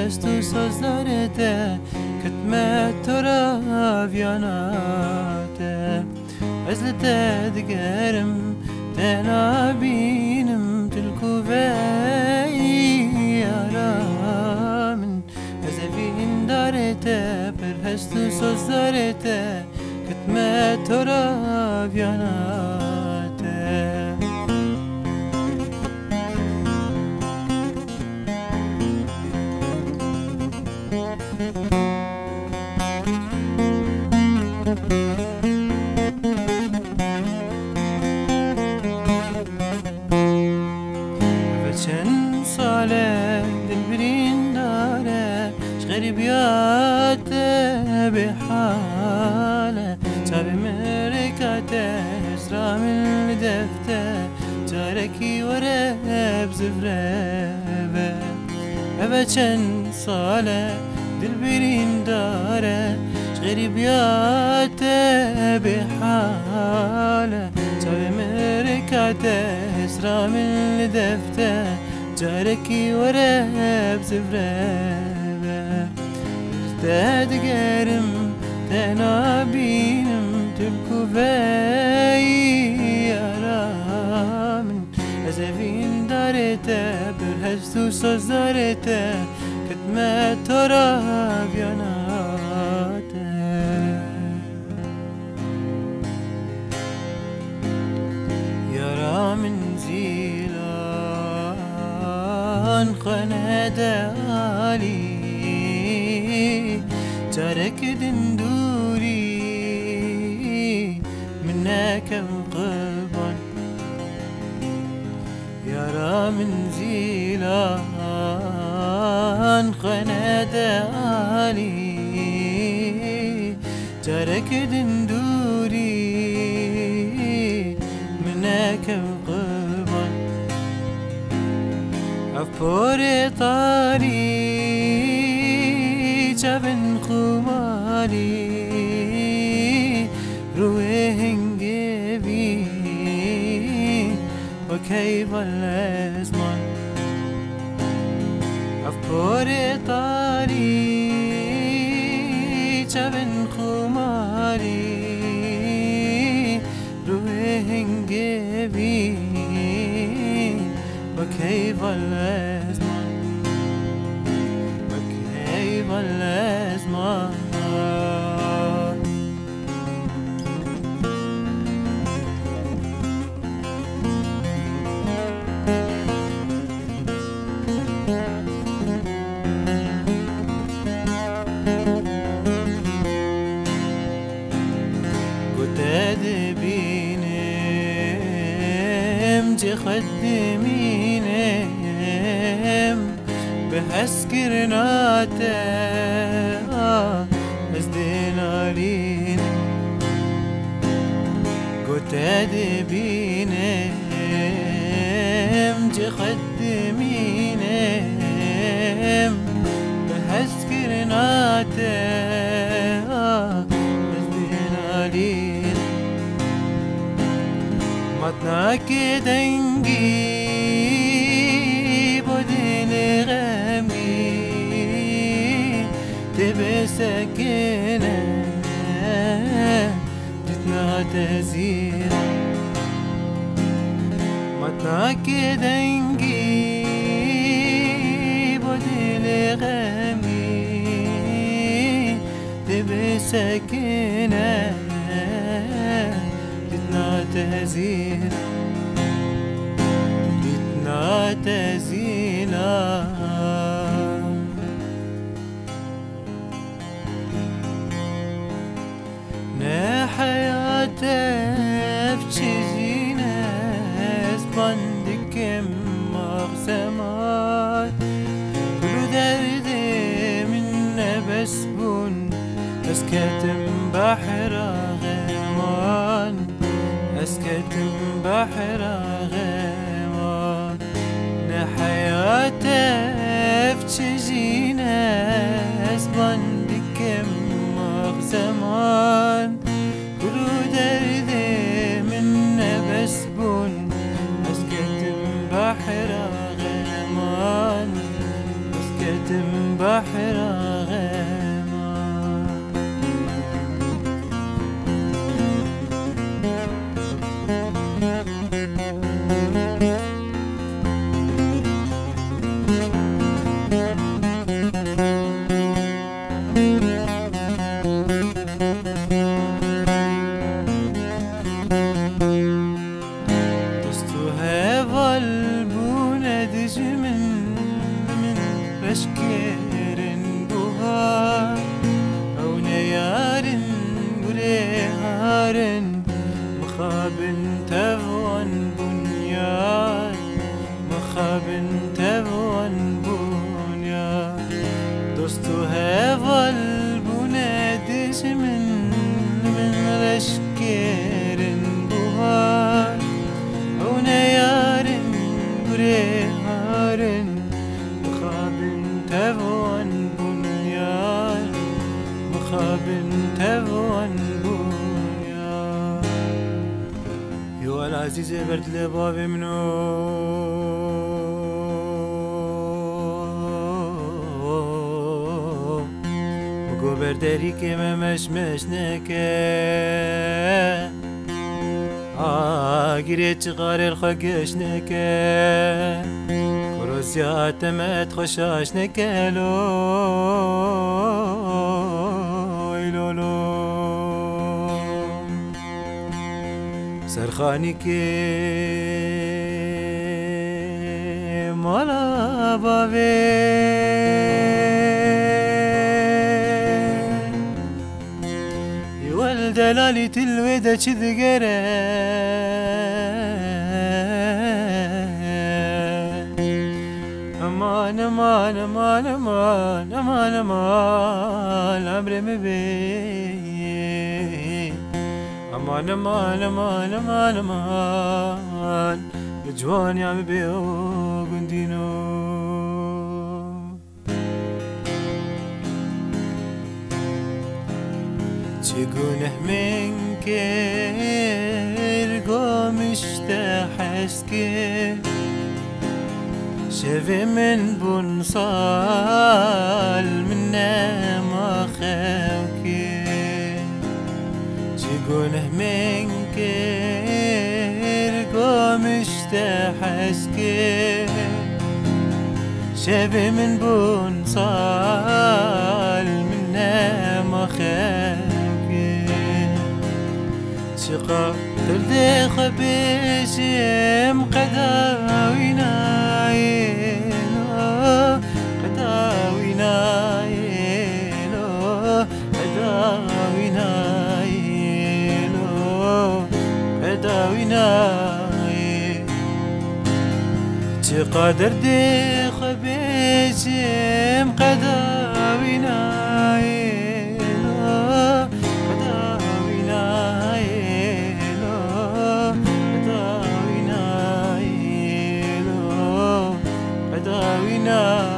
هست و sözlerinde Kütme taraf yanate Ezlete digerim Tenabinim Tilku ve yaramin Ezevin darete Per hest و sözlerinde Kütme taraf yanate Geçen sale dilbirin dare şgaribiyate bihale Tabi merikate esramil defte Careki vereb zifrebe Geçen sale dilbirin dare şgaribiyate bihale Tabi merikate esramil defte Careki vereb zifrebe Tedgerim tenabinim Tülku ve yaramin Ezevin darete Bir hest و sözlerinde Kütme taraf yanate Yaramin zilan Khanede Ali ترك دندوري منك وقبا يرى من زيلان خند علي ترك دندوري منك وقبا أفوري طاري شبن خمالي روحن جبي وكيف الأزمان أفكار طاري شبن خمالي روحن جبي وكيف الأزمان الأزمان وتدبينم تخدمينم بهسكرناته ازدينا لين قلت ادبينم تخدمينم بهسكرناته ازدينا لين مطناك دنجي بدين غمي تبي سكينة جتنا تزير مطناك دنجي بدين غمي تبي سكينة جتنا تزير تزينا نا حياتي بتشينا اسبندك مغزمات كل دردي منا بسبون اسكتم بحر غيمان اسكتم بحر غيمان حياتي بتجينا اسبندك مغزمان كل دردي منا بسبون اسكتم بحر غيمان اسكتم بحر غما Eşkerin buhar Ew neyarin gureharin Mıxabin tevwan bunyar Mıxabin tevwan bunyar Dostu heval bune dijmin Min eşkerin buhar Ew neyarin gureharin تفوان بنيان مخاب تفوان بنيان يو العزيز برد لباب منو بگو برداری که ممشمش نکه گیری چقار الخگش نکه كروزيات ما تخشاش نكالو لولو سرخاني كي مالا بابي يولد لالي تلويدة شذقرة aman aman aman aman aman aman amre me be aman aman aman aman aman جوان يا مبي غندينو تقونه منك القوم اشتحسكي شفي من بنصال منا ما خوكي تقوله من كيركو مشتحسكي شفي من بنصال منا ما خوكي شقا تردي خبيشم قداوينا قادر دي خبيجم قداوينا قداوينا قداوينا قداوينا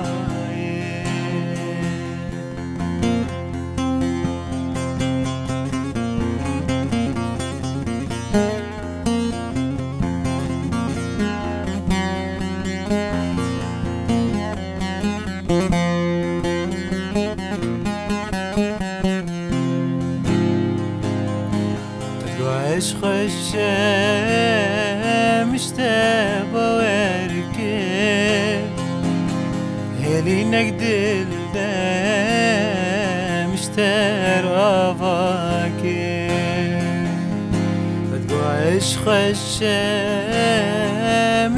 عشق الشام اشتبه وركب هلي نقدل دام اشترى فاكر بدقو عشق الشام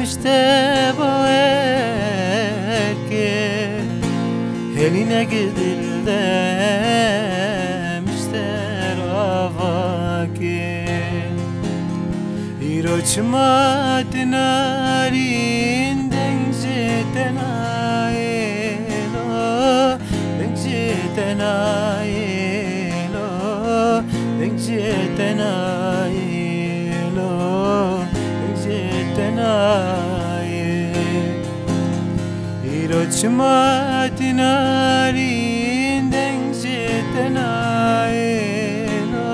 اشتبه وركب هلي نقدل دام اشترى فاكر روچمات نارین دنگزت نایلو دنگزت نایلو دنگزت نایلو دنگزت نایلو روچمات نارین دنگزت نایلو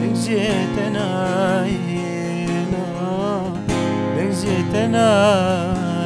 دنگزت نایلو دنگزت تنام